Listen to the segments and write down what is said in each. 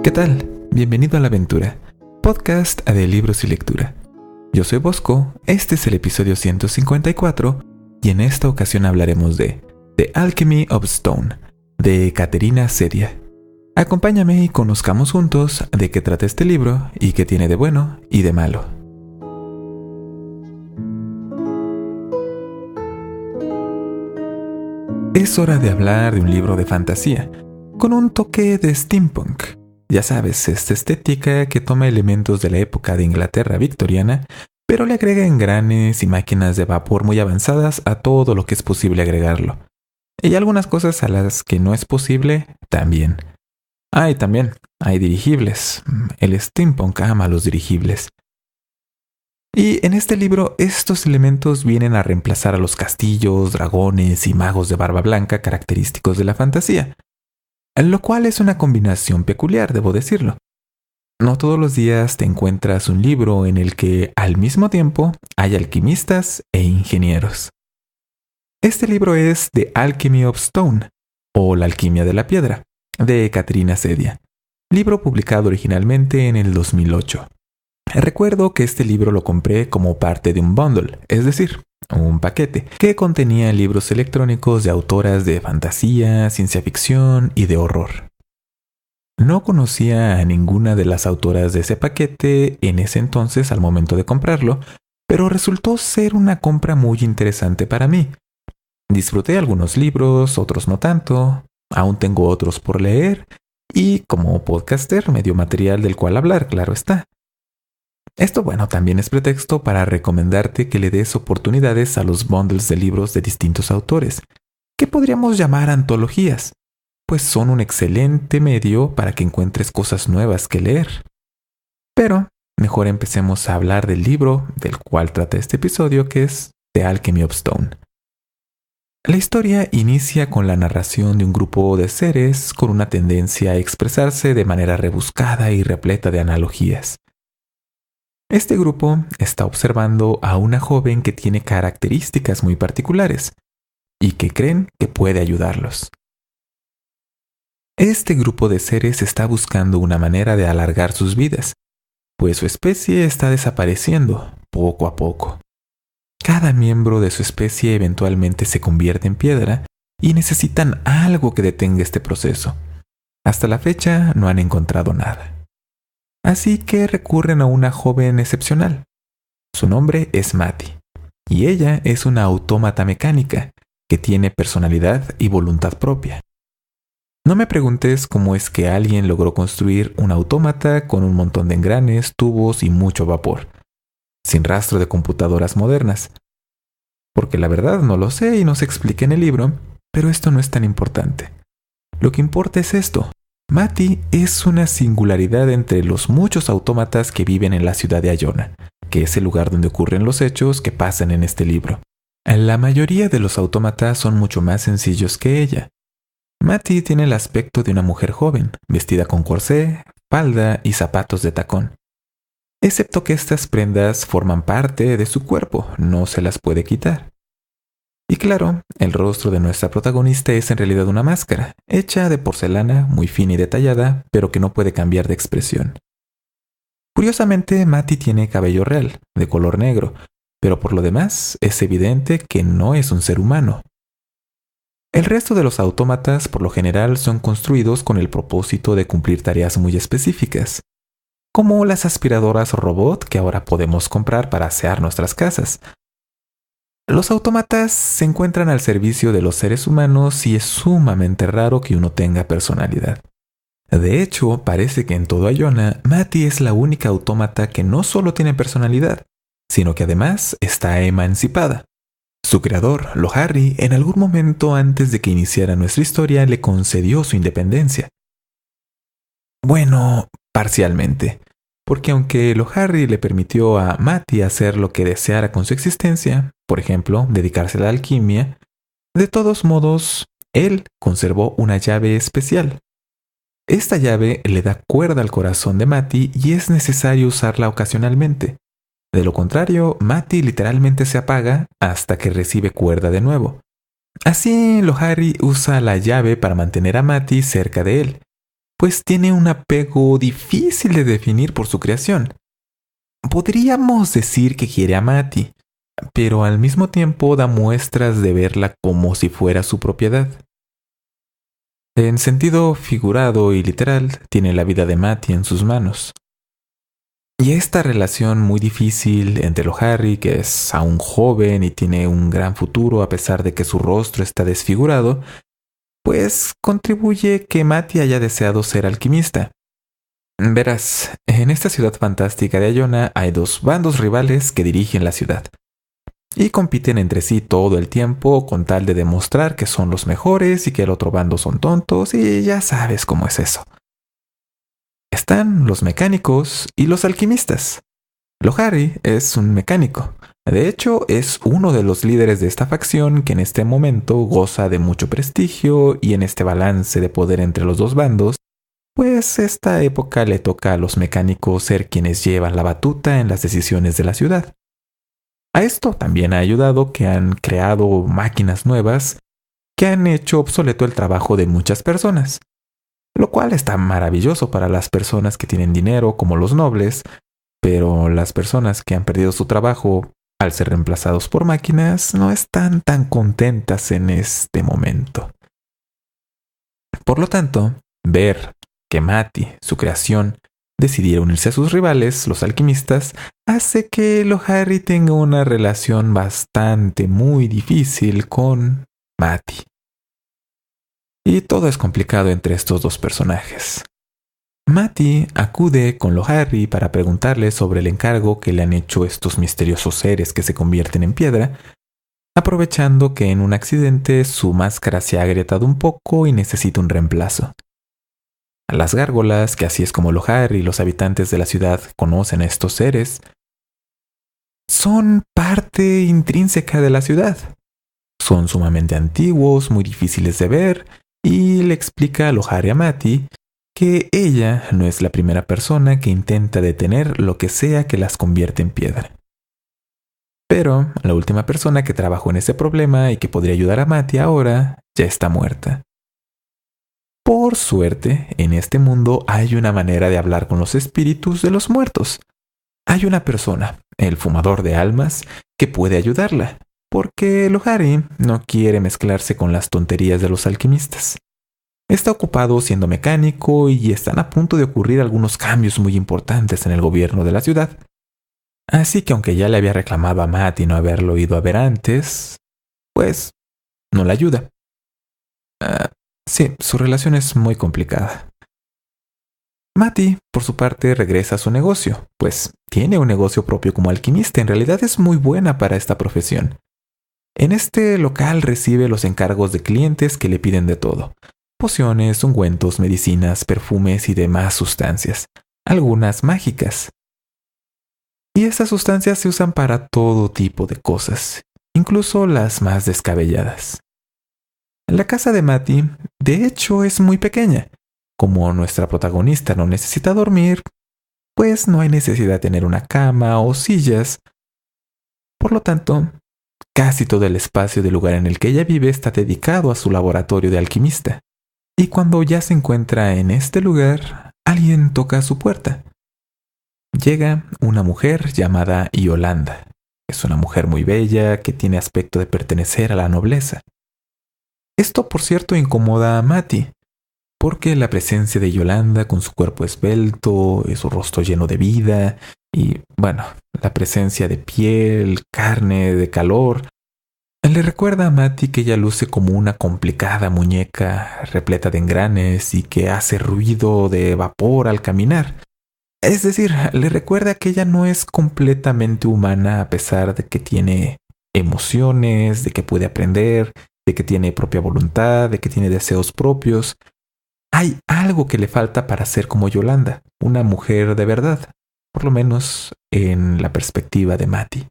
¿Qué tal? Bienvenido a La Aventura, podcast de libros y lectura. Yo soy Bosco, este es el episodio 154 y en esta ocasión hablaremos de The Alchemy of Stone, de Caterina Sedia. Acompáñame y conozcamos juntos de qué trata este libro y qué tiene de bueno y de malo. Es hora de hablar de un libro de fantasía, con un toque de steampunk. Ya sabes, esta estética que toma elementos de la época de Inglaterra victoriana, pero le agrega engranes y máquinas de vapor muy avanzadas a todo lo que es posible agregarlo. Y algunas cosas a las que no es posible, también. Y también hay dirigibles. El steampunk ama los dirigibles. Y en este libro, estos elementos vienen a reemplazar a los castillos, dragones y magos de barba blanca característicos de la fantasía. Lo cual es una combinación peculiar, debo decirlo. No todos los días te encuentras un libro en el que, al mismo tiempo, hay alquimistas e ingenieros. Este libro es The Alchemy of Stone, o La Alquimia de la Piedra, de Caterina Sedia, libro publicado originalmente en el 2008. Recuerdo que este libro lo compré como parte de un bundle, es decir, un paquete, que contenía libros electrónicos de autoras de fantasía, ciencia ficción y de horror. No conocía a ninguna de las autoras de ese paquete en ese entonces al momento de comprarlo, pero resultó ser una compra muy interesante para mí. Disfruté algunos libros, otros no tanto, aún tengo otros por leer, y como podcaster me dio material del cual hablar, claro está. Esto, también es pretexto para recomendarte que le des oportunidades a los bundles de libros de distintos autores, que podríamos llamar antologías, pues son un excelente medio para que encuentres cosas nuevas que leer. Pero mejor empecemos a hablar del libro del cual trata este episodio, que es The Alchemy of Stone. La historia inicia con la narración de un grupo de seres con una tendencia a expresarse de manera rebuscada y repleta de analogías. Este grupo está observando a una joven que tiene características muy particulares y que creen que puede ayudarlos. Este grupo de seres está buscando una manera de alargar sus vidas, pues su especie está desapareciendo poco a poco. Cada miembro de su especie eventualmente se convierte en piedra y necesitan algo que detenga este proceso. Hasta la fecha no han encontrado nada. Así que recurren a una joven excepcional. Su nombre es Matty, y ella es una autómata mecánica que tiene personalidad y voluntad propia. No me preguntes cómo es que alguien logró construir un autómata con un montón de engranes, tubos y mucho vapor, sin rastro de computadoras modernas. Porque la verdad no lo sé y no se explica en el libro, pero esto no es tan importante. Lo que importa es esto. Matty es una singularidad entre los muchos autómatas que viven en la ciudad de Iona, que es el lugar donde ocurren los hechos que pasan en este libro. La mayoría de los autómatas son mucho más sencillos que ella. Matty tiene el aspecto de una mujer joven, vestida con corsé, falda y zapatos de tacón. Excepto que estas prendas forman parte de su cuerpo, no se las puede quitar. Y claro, el rostro de nuestra protagonista es en realidad una máscara, hecha de porcelana, muy fina y detallada, pero que no puede cambiar de expresión. Curiosamente, Matty tiene cabello real, de color negro, pero por lo demás es evidente que no es un ser humano. El resto de los autómatas, por lo general, son construidos con el propósito de cumplir tareas muy específicas, como las aspiradoras robot que ahora podemos comprar para asear nuestras casas. Los autómatas se encuentran al servicio de los seres humanos y es sumamente raro que uno tenga personalidad. De hecho, parece que en todo Iona, Matty es la única autómata que no solo tiene personalidad, sino que además está emancipada. Su creador, Lohari, en algún momento antes de que iniciara nuestra historia, le concedió su independencia. Parcialmente. Porque aunque Lohari le permitió a Matty hacer lo que deseara con su existencia, por ejemplo, dedicarse a la alquimia, de todos modos, él conservó una llave especial. Esta llave le da cuerda al corazón de Matty y es necesario usarla ocasionalmente. De lo contrario, Matty literalmente se apaga hasta que recibe cuerda de nuevo. Así, Lohari usa la llave para mantener a Matty cerca de él, pues tiene un apego difícil de definir por su creación. Podríamos decir que quiere a Mati, pero al mismo tiempo da muestras de verla como si fuera su propiedad. En sentido figurado y literal, tiene la vida de Mati en sus manos. Y esta relación muy difícil entre Lohari, que es aún joven y tiene un gran futuro a pesar de que su rostro está desfigurado, pues contribuye que Mati haya deseado ser alquimista. Verás, en esta ciudad fantástica de Ayona hay dos bandos rivales que dirigen la ciudad y compiten entre sí todo el tiempo con tal de demostrar que son los mejores y que el otro bando son tontos, y ya sabes cómo es eso. Están los mecánicos y los alquimistas. Lohari es un mecánico. De hecho, es uno de los líderes de esta facción que en este momento goza de mucho prestigio, y en este balance de poder entre los dos bandos, pues esta época le toca a los mecánicos ser quienes llevan la batuta en las decisiones de la ciudad. A esto también ha ayudado que han creado máquinas nuevas que han hecho obsoleto el trabajo de muchas personas, lo cual está maravilloso para las personas que tienen dinero como los nobles, pero las personas que han perdido su trabajo al ser reemplazados por máquinas no están tan contentas en este momento. Por lo tanto, ver que Mati, su creación, decidiera unirse a sus rivales, los alquimistas, hace que Lohari tenga una relación muy difícil con Mati. Y todo es complicado entre estos dos personajes. Mati acude con Lohari para preguntarle sobre el encargo que le han hecho estos misteriosos seres que se convierten en piedra, aprovechando que en un accidente su máscara se ha agrietado un poco y necesita un reemplazo. Las gárgolas, que así es como Lohari y los habitantes de la ciudad conocen a estos seres, son parte intrínseca de la ciudad. Son sumamente antiguos, muy difíciles de ver, y le explica a Lohari a Mati que ella no es la primera persona que intenta detener lo que sea que las convierte en piedra. Pero la última persona que trabajó en ese problema y que podría ayudar a Mati ahora ya está muerta. Por suerte, en este mundo hay una manera de hablar con los espíritus de los muertos. Hay una persona, el fumador de almas, que puede ayudarla, porque Lohari no quiere mezclarse con las tonterías de los alquimistas. Está ocupado siendo mecánico y están a punto de ocurrir algunos cambios muy importantes en el gobierno de la ciudad. Así que aunque ya le había reclamado a Mati no haberlo ido a ver antes, pues no le ayuda. Sí, su relación es muy complicada. Mati, por su parte, regresa a su negocio, pues tiene un negocio propio como alquimista. En realidad es muy buena para esta profesión. En este local recibe los encargos de clientes que le piden de todo: pociones, ungüentos, medicinas, perfumes y demás sustancias, algunas mágicas. Y estas sustancias se usan para todo tipo de cosas, incluso las más descabelladas. La casa de Mati, de hecho, es muy pequeña. Como nuestra protagonista no necesita dormir, pues no hay necesidad de tener una cama o sillas. Por lo tanto, casi todo el espacio del lugar en el que ella vive está dedicado a su laboratorio de alquimista. Y cuando ya se encuentra en este lugar, alguien toca a su puerta. Llega una mujer llamada Yolanda. Es una mujer muy bella que tiene aspecto de pertenecer a la nobleza. Esto, por cierto, incomoda a Mati, porque la presencia de Yolanda con su cuerpo esbelto, su rostro lleno de vida y, bueno, la presencia de piel, carne, de calor, le recuerda a Mati que ella luce como una complicada muñeca repleta de engranes y que hace ruido de vapor al caminar. Es decir, le recuerda que ella no es completamente humana a pesar de que tiene emociones, de que puede aprender, de que tiene propia voluntad, de que tiene deseos propios. Hay algo que le falta para ser como Yolanda, una mujer de verdad, por lo menos en la perspectiva de Mati.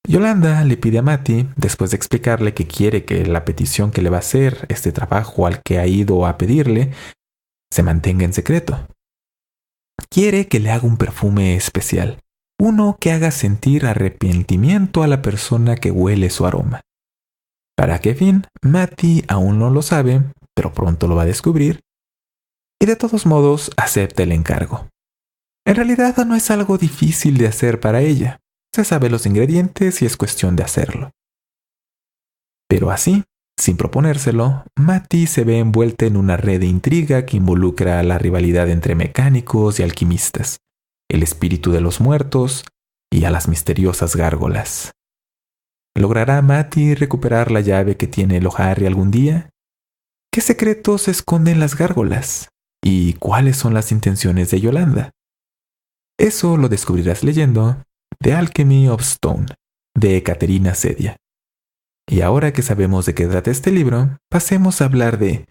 Yolanda le pide a Mati, después de explicarle que quiere que la petición que le va a hacer, este trabajo al que ha ido a pedirle, se mantenga en secreto. Quiere que le haga un perfume especial, uno que haga sentir arrepentimiento a la persona que huele su aroma. ¿Para qué fin? Mati aún no lo sabe, pero pronto lo va a descubrir. y de todos modos acepta el encargo. En realidad no es algo difícil de hacer para ella. Se sabe los ingredientes y es cuestión de hacerlo. Pero así, sin proponérselo, Matty se ve envuelta en una red de intriga que involucra la rivalidad entre mecánicos y alquimistas, el espíritu de los muertos y a las misteriosas gárgolas. ¿Logrará Matty recuperar la llave que tiene Lohari algún día? ¿Qué secretos esconden las gárgolas? ¿Y cuáles son las intenciones de Yolanda? Eso lo descubrirás leyendo The Alchemy of Stone, de Caterina Sedia. Y ahora que sabemos de qué trata este libro, pasemos a hablar de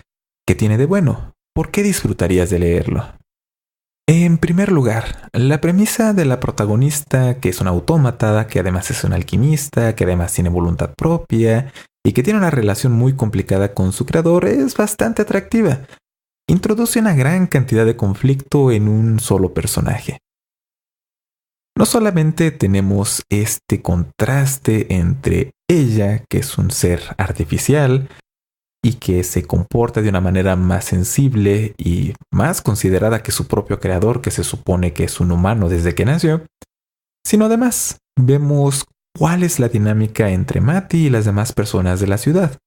¿qué tiene de bueno? ¿Por qué disfrutarías de leerlo? En primer lugar, la premisa de la protagonista, que es una autómata, que además es una alquimista, que además tiene voluntad propia y que tiene una relación muy complicada con su creador, es bastante atractiva. Introduce una gran cantidad de conflicto en un solo personaje. No solamente tenemos este contraste entre ella, que es un ser artificial y que se comporta de una manera más sensible y más considerada que su propio creador, que se supone que es un humano desde que nació, sino además vemos cuál es la dinámica entre Matty y las demás personas de la ciudad.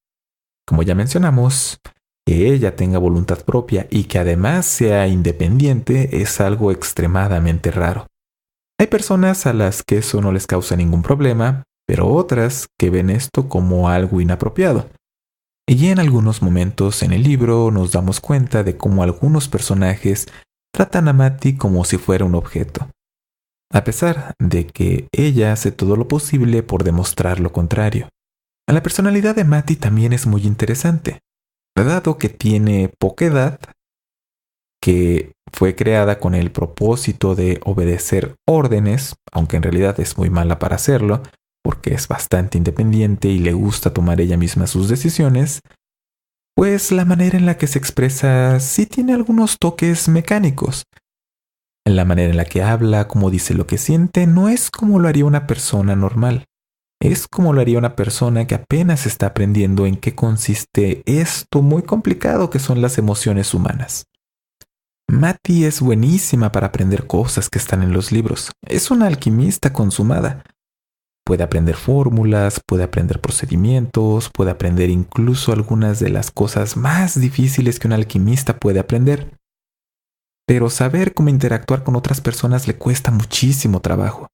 Como ya mencionamos, que ella tenga voluntad propia y que además sea independiente es algo extremadamente raro. Hay personas a las que eso no les causa ningún problema, pero otras que ven esto como algo inapropiado. Y en algunos momentos en el libro nos damos cuenta de cómo algunos personajes tratan a Matty como si fuera un objeto, a pesar de que ella hace todo lo posible por demostrar lo contrario. La personalidad de Matty también es muy interesante, dado que tiene poca edad, que fue creada con el propósito de obedecer órdenes, aunque en realidad es muy mala para hacerlo, porque es bastante independiente y le gusta tomar ella misma sus decisiones, pues la manera en la que se expresa sí tiene algunos toques mecánicos. La manera en la que habla, cómo dice lo que siente, no es como lo haría una persona normal. Es como lo haría una persona que apenas está aprendiendo en qué consiste esto muy complicado que son las emociones humanas. Matty es buenísima para aprender cosas que están en los libros. Es una alquimista consumada. Puede aprender fórmulas, puede aprender procedimientos, puede aprender incluso algunas de las cosas más difíciles que un alquimista puede aprender. Pero saber cómo interactuar con otras personas le cuesta muchísimo trabajo.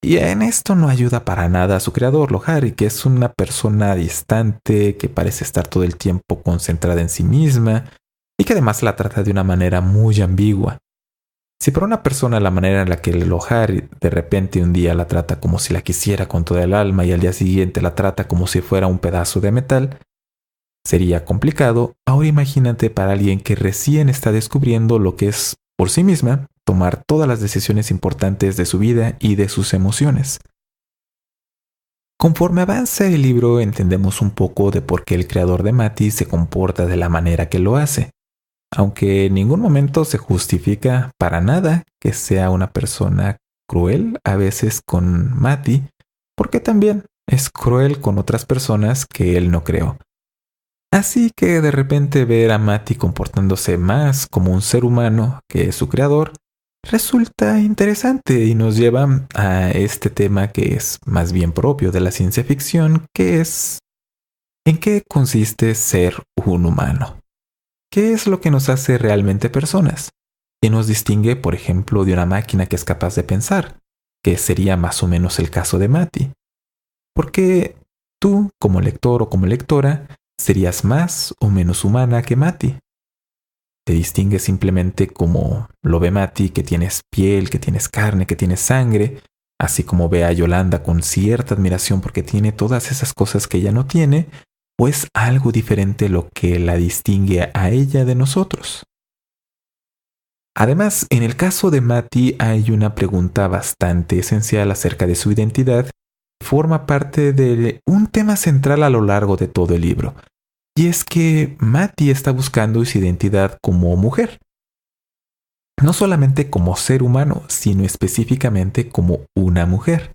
Y en esto no ayuda para nada a su creador, Lohari, que es una persona distante, que parece estar todo el tiempo concentrada en sí misma y que además la trata de una manera muy ambigua. Si para una persona la manera en la que Lohari de repente un día la trata como si la quisiera con toda el alma y al día siguiente la trata como si fuera un pedazo de metal, sería complicado. Ahora imagínate para alguien que recién está descubriendo lo que es por sí misma tomar todas las decisiones importantes de su vida y de sus emociones. Conforme avanza el libro entendemos un poco de por qué el creador de Matty se comporta de la manera que lo hace, aunque en ningún momento se justifica para nada que sea una persona cruel a veces con Matty, porque también es cruel con otras personas que él no creó. Así que de repente ver a Matty comportándose más como un ser humano que su creador resulta interesante y nos lleva a este tema que es más bien propio de la ciencia ficción, que es ¿en qué consiste ser un humano? ¿Qué es lo que nos hace realmente personas? ¿Qué nos distingue, por ejemplo, de una máquina que es capaz de pensar? Que sería más o menos el caso de Matty. Porque tú, como lector o como lectora, serías más o menos humana que Matty. Te distingues simplemente como lo ve Matty, que tienes piel, que tienes carne, que tienes sangre, así como ve a Yolanda con cierta admiración porque tiene todas esas cosas que ella no tiene, ¿o es algo diferente lo que la distingue a ella de nosotros? Además, en el caso de Matty hay una pregunta bastante esencial acerca de su identidad que forma parte de un tema central a lo largo de todo el libro. Y es que Matty está buscando su identidad como mujer. No solamente como ser humano, sino específicamente como una mujer.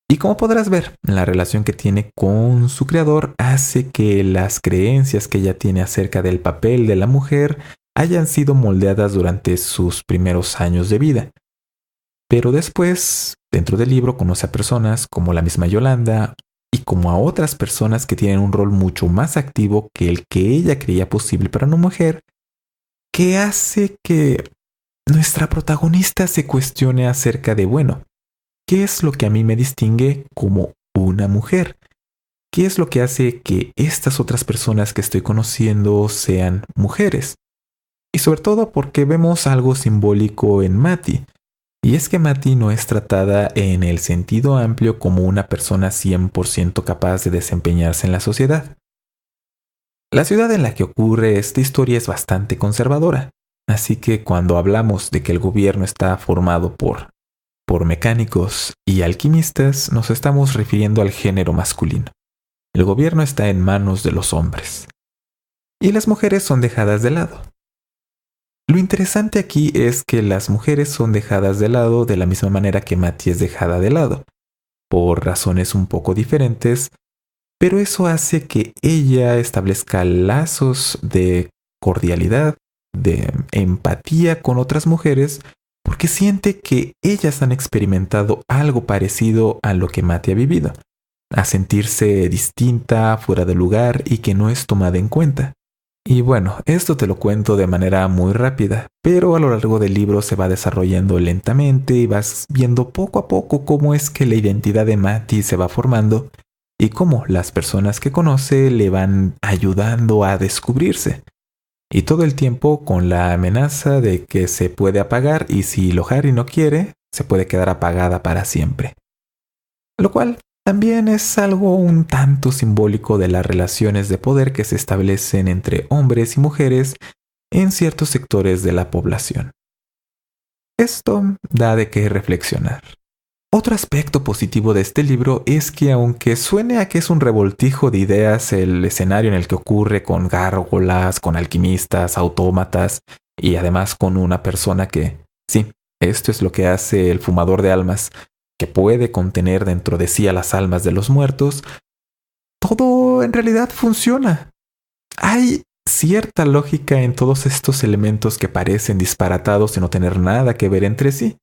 Y como podrás ver, la relación que tiene con su creador hace que las creencias que ella tiene acerca del papel de la mujer hayan sido moldeadas durante sus primeros años de vida. Pero después, dentro del libro, conoce a personas como la misma Yolanda y como a otras personas que tienen un rol mucho más activo que el que ella creía posible para una mujer, que hace que nuestra protagonista se cuestione acerca de, bueno, ¿qué es lo que a mí me distingue como una mujer? ¿Qué es lo que hace que estas otras personas que estoy conociendo sean mujeres? Y sobre todo porque vemos algo simbólico en Mati. Y es que Mati no es tratada en el sentido amplio como una persona 100% capaz de desempeñarse en la sociedad. La ciudad en la que ocurre esta historia es bastante conservadora, así que cuando hablamos de que el gobierno está formado por mecánicos y alquimistas, nos estamos refiriendo al género masculino. El gobierno está en manos de los hombres. Y las mujeres son dejadas de lado. Lo interesante aquí es que las mujeres son dejadas de lado de la misma manera que Mati es dejada de lado, por razones un poco diferentes, pero eso hace que ella establezca lazos de cordialidad, de empatía con otras mujeres, porque siente que ellas han experimentado algo parecido a lo que Mati ha vivido, a sentirse distinta, fuera de lugar y que no es tomada en cuenta. Y bueno, esto te lo cuento de manera muy rápida, pero a lo largo del libro se va desarrollando lentamente y vas viendo poco a poco cómo es que la identidad de Mati se va formando y cómo las personas que conoce le van ayudando a descubrirse. Y todo el tiempo con la amenaza de que se puede apagar y si Lohari no quiere, se puede quedar apagada para siempre. Lo cual también es algo un tanto simbólico de las relaciones de poder que se establecen entre hombres y mujeres en ciertos sectores de la población. Esto da de qué reflexionar. Otro aspecto positivo de este libro es que aunque suene a que es un revoltijo de ideas el escenario en el que ocurre con gárgolas, con alquimistas, autómatas y además con una persona que, sí, esto es lo que hace el fumador de almas, que puede contener dentro de sí a las almas de los muertos, todo en realidad funciona. Hay cierta lógica en todos estos elementos que parecen disparatados y no tener nada que ver entre sí.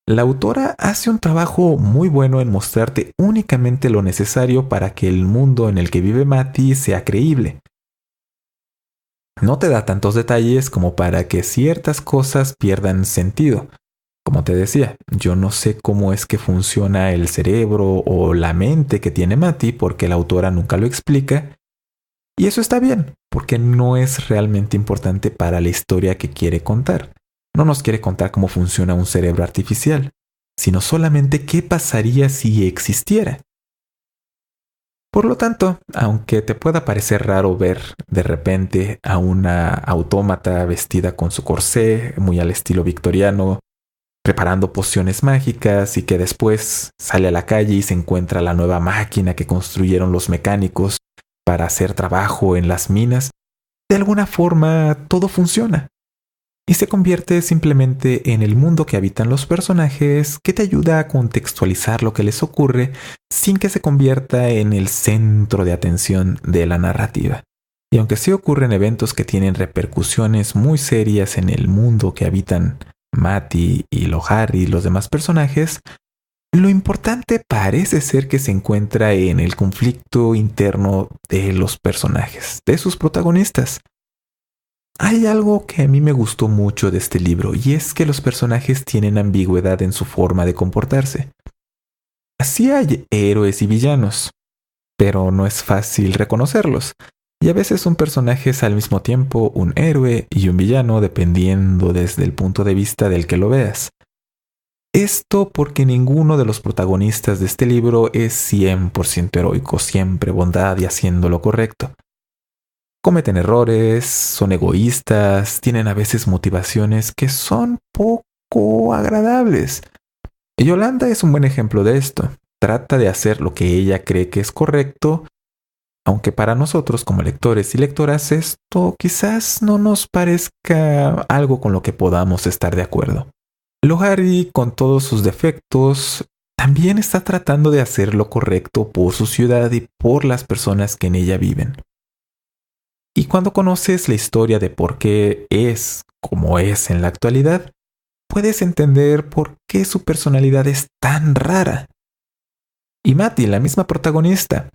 La autora hace un trabajo muy bueno en mostrarte únicamente lo necesario para que el mundo en el que vive Mati sea creíble. No te da tantos detalles como para que ciertas cosas pierdan sentido. Como te decía, yo no sé cómo es que funciona el cerebro o la mente que tiene Mati porque la autora nunca lo explica. Y eso está bien, porque no es realmente importante para la historia que quiere contar. No nos quiere contar cómo funciona un cerebro artificial, sino solamente qué pasaría si existiera. Por lo tanto, aunque te pueda parecer raro ver de repente a una autómata vestida con su corsé, muy al estilo victoriano, preparando pociones mágicas y que después sale a la calle y se encuentra la nueva máquina que construyeron los mecánicos para hacer trabajo en las minas, de alguna forma todo funciona. Y se convierte simplemente en el mundo que habitan los personajes que te ayuda a contextualizar lo que les ocurre sin que se convierta en el centro de atención de la narrativa. Y aunque sí ocurren eventos que tienen repercusiones muy serias en el mundo que habitan Mati y Lohari y los demás personajes, lo importante parece ser que se encuentra en el conflicto interno de los personajes, de sus protagonistas. Hay algo que a mí me gustó mucho de este libro y es que los personajes tienen ambigüedad en su forma de comportarse. Así hay héroes y villanos, pero no es fácil reconocerlos. Y a veces un personaje es al mismo tiempo un héroe y un villano dependiendo desde el punto de vista del que lo veas. Esto porque ninguno de los protagonistas de este libro es 100% heroico, siempre bondad y haciendo lo correcto. Cometen errores, son egoístas, tienen a veces motivaciones que son poco agradables. Y Yolanda es un buen ejemplo de esto. Trata de hacer lo que ella cree que es correcto, aunque para nosotros como lectores y lectoras esto quizás no nos parezca algo con lo que podamos estar de acuerdo. Lohari, con todos sus defectos, también está tratando de hacer lo correcto por su ciudad y por las personas que en ella viven. Y cuando conoces la historia de por qué es como es en la actualidad, puedes entender por qué su personalidad es tan rara. Y Matty, la misma protagonista,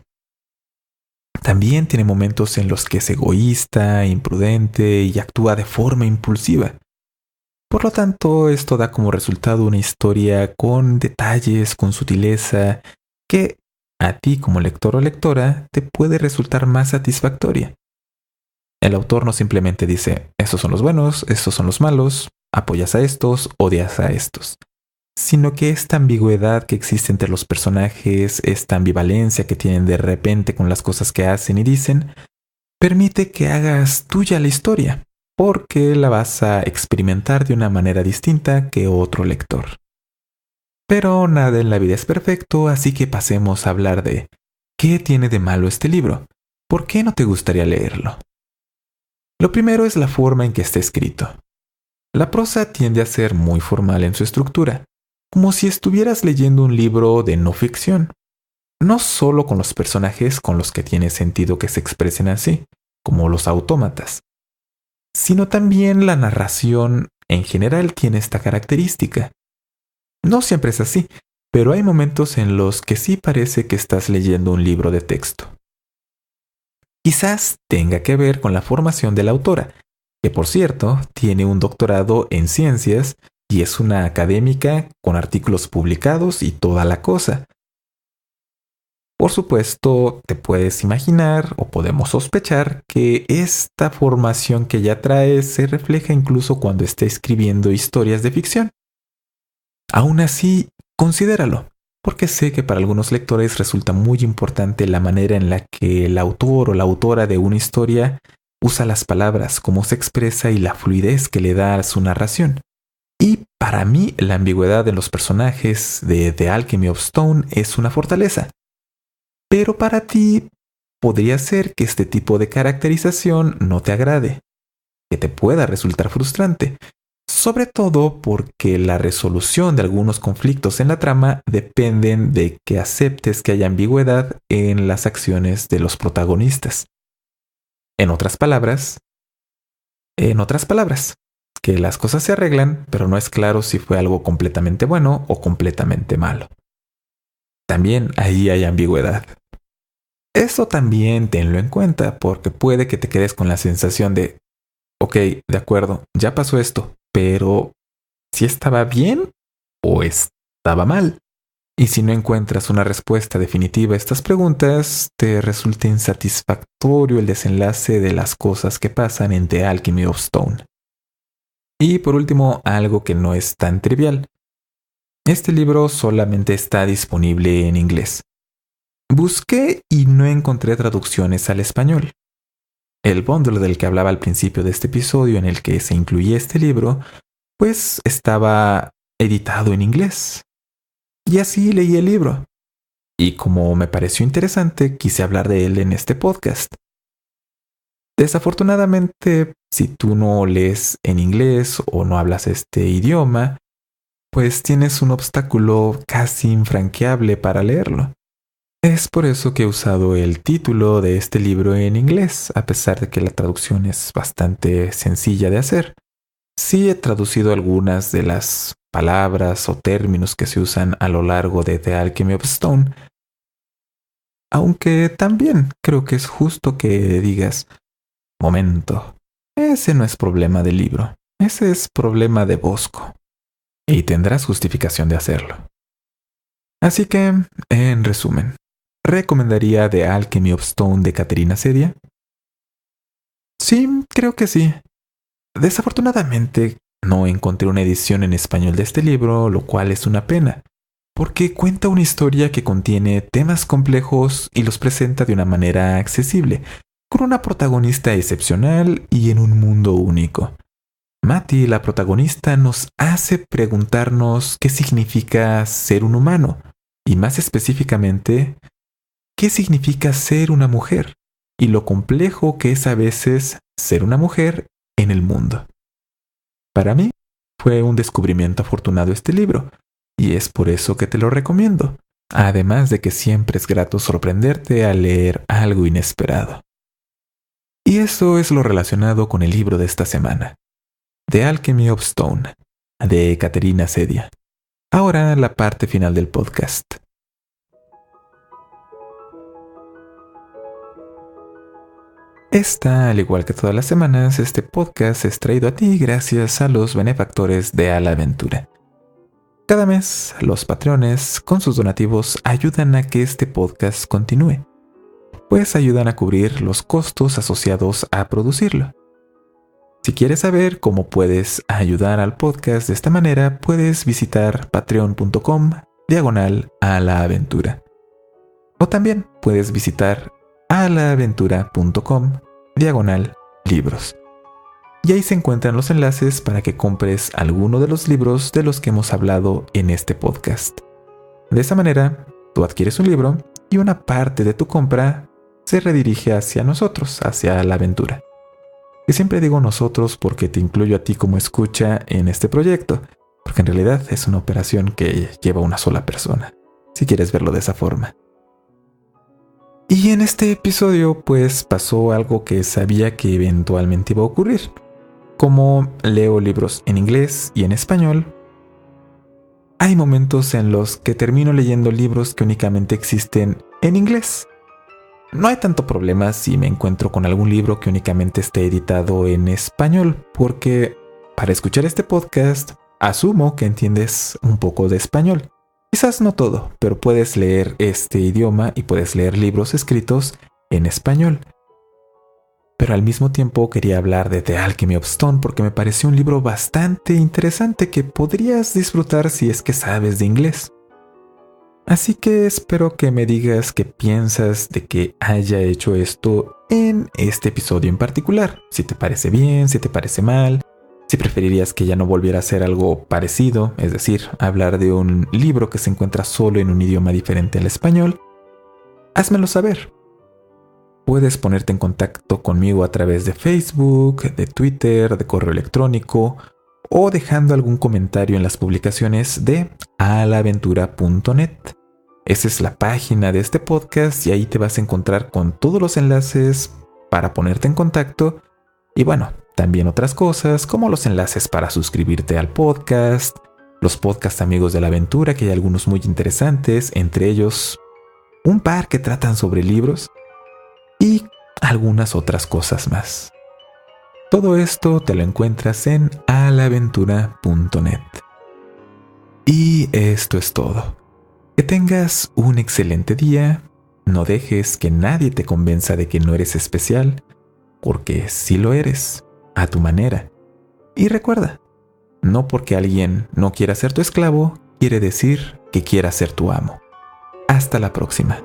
también tiene momentos en los que es egoísta, imprudente y actúa de forma impulsiva. Por lo tanto, esto da como resultado una historia con detalles, con sutileza, que a ti como lector o lectora te puede resultar más satisfactoria. El autor no simplemente dice, estos son los buenos, estos son los malos, apoyas a estos, odias a estos, sino que esta ambigüedad que existe entre los personajes, esta ambivalencia que tienen de repente con las cosas que hacen y dicen, permite que hagas tuya la historia, porque la vas a experimentar de una manera distinta que otro lector. Pero nada en la vida es perfecto, así que pasemos a hablar de ¿qué tiene de malo este libro? ¿Por qué no te gustaría leerlo? Lo primero es la forma en que está escrito. La prosa tiende a ser muy formal en su estructura, como si estuvieras leyendo un libro de no ficción. No solo con los personajes con los que tiene sentido que se expresen así, como los autómatas, sino también la narración en general tiene esta característica. No siempre es así, pero hay momentos en los que sí parece que estás leyendo un libro de texto. Quizás tenga que ver con la formación de la autora, que por cierto tiene un doctorado en ciencias y es una académica con artículos publicados y toda la cosa. Por supuesto, te puedes imaginar o podemos sospechar que esta formación que ella trae se refleja incluso cuando está escribiendo historias de ficción. Aún así, considéralo, porque sé que para algunos lectores resulta muy importante la manera en la que el autor o la autora de una historia usa las palabras, cómo se expresa y la fluidez que le da a su narración. Y para mí, la ambigüedad de los personajes de The Alchemy of Stone es una fortaleza. Pero para ti, podría ser que este tipo de caracterización no te agrade, que te pueda resultar frustrante, sobre todo porque la resolución de algunos conflictos en la trama dependen de que aceptes que haya ambigüedad en las acciones de los protagonistas. En otras palabras, que las cosas se arreglan, pero no es claro si fue algo completamente bueno o completamente malo. También ahí hay ambigüedad. Eso también tenlo en cuenta porque puede que te quedes con la sensación de, ok, de acuerdo, ya pasó esto, pero ¿si estaba bien o estaba mal? Y si no encuentras una respuesta definitiva a estas preguntas, te resulta insatisfactorio el desenlace de las cosas que pasan en The Alchemy of Stone. Y por último, algo que no es tan trivial. Este libro solamente está disponible en inglés. Busqué y no encontré traducciones al español. El bundle del que hablaba al principio de este episodio en el que se incluía este libro, pues estaba editado en inglés. Y así leí el libro. Y como me pareció interesante, quise hablar de él en este podcast. Desafortunadamente, si tú no lees en inglés o no hablas este idioma, pues tienes un obstáculo casi infranqueable para leerlo. Es por eso que he usado el título de este libro en inglés, a pesar de que la traducción es bastante sencilla de hacer. Sí he traducido algunas de las palabras o términos que se usan a lo largo de The Alchemy of Stone, aunque también creo que es justo que digas, momento, ese no es problema del libro, ese es problema de Bosco, y tendrás justificación de hacerlo. Así que, en resumen, ¿recomendaría The Alchemy of Stone de Caterina Sedia? Sí, creo que sí. Desafortunadamente, no encontré una edición en español de este libro, lo cual es una pena, porque cuenta una historia que contiene temas complejos y los presenta de una manera accesible, con una protagonista excepcional y en un mundo único. Matty, la protagonista, nos hace preguntarnos qué significa ser un humano, y más específicamente, qué significa ser una mujer, y lo complejo que es a veces ser una mujer en el mundo. Para mí, fue un descubrimiento afortunado este libro, y es por eso que te lo recomiendo, además de que siempre es grato sorprenderte al leer algo inesperado. Y eso es lo relacionado con el libro de esta semana, The Alchemy of Stone, de Caterina Sedia. Ahora la parte final del podcast. Al igual que todas las semanas, este podcast es traído a ti gracias a los benefactores de A la Aventura. Cada mes, los patreones, con sus donativos, ayudan a que este podcast continúe, pues ayudan a cubrir los costos asociados a producirlo. Si quieres saber cómo puedes ayudar al podcast de esta manera, puedes visitar patreon.com/alaaventura. O también puedes visitar alaaventura.com/libros. Y ahí se encuentran los enlaces para que compres alguno de los libros de los que hemos hablado en este podcast. De esa manera, tú adquieres un libro y una parte de tu compra se redirige hacia nosotros, hacia la aventura. Y siempre digo nosotros porque te incluyo a ti como escucha en este proyecto, porque en realidad es una operación que lleva una sola persona, si quieres verlo de esa forma. Y en este episodio pues pasó algo que sabía que eventualmente iba a ocurrir. Como leo libros en inglés y en español, hay momentos en los que termino leyendo libros que únicamente existen en inglés. No hay tanto problema si me encuentro con algún libro que únicamente esté editado en español, porque para escuchar este podcast asumo que entiendes un poco de español. Quizás no todo, pero puedes leer este idioma y puedes leer libros escritos en español. Pero al mismo tiempo quería hablar de The Alchemy of Stone porque me pareció un libro bastante interesante que podrías disfrutar si es que sabes de inglés. Así que espero que me digas qué piensas de que haya hecho esto en este episodio en particular. Si te parece bien, si te parece mal, si preferirías que ya no volviera a ser algo parecido, es decir, hablar de un libro que se encuentra solo en un idioma diferente al español. Házmelo saber. Puedes ponerte en contacto conmigo a través de Facebook, de Twitter, de correo electrónico o dejando algún comentario en las publicaciones de alaventura.net. Esa es la página de este podcast y ahí te vas a encontrar con todos los enlaces para ponerte en contacto y bueno, también otras cosas como los enlaces para suscribirte al podcast, los podcasts amigos de la aventura, que hay algunos muy interesantes, entre ellos un par que tratan sobre libros y algunas otras cosas más. Todo esto te lo encuentras en alaventura.net. Y esto es todo. Que tengas un excelente día. No dejes que nadie te convenza de que no eres especial, porque sí lo eres, a tu manera. Y recuerda, no porque alguien no quiera ser tu esclavo, quiere decir que quiera ser tu amo. Hasta la próxima.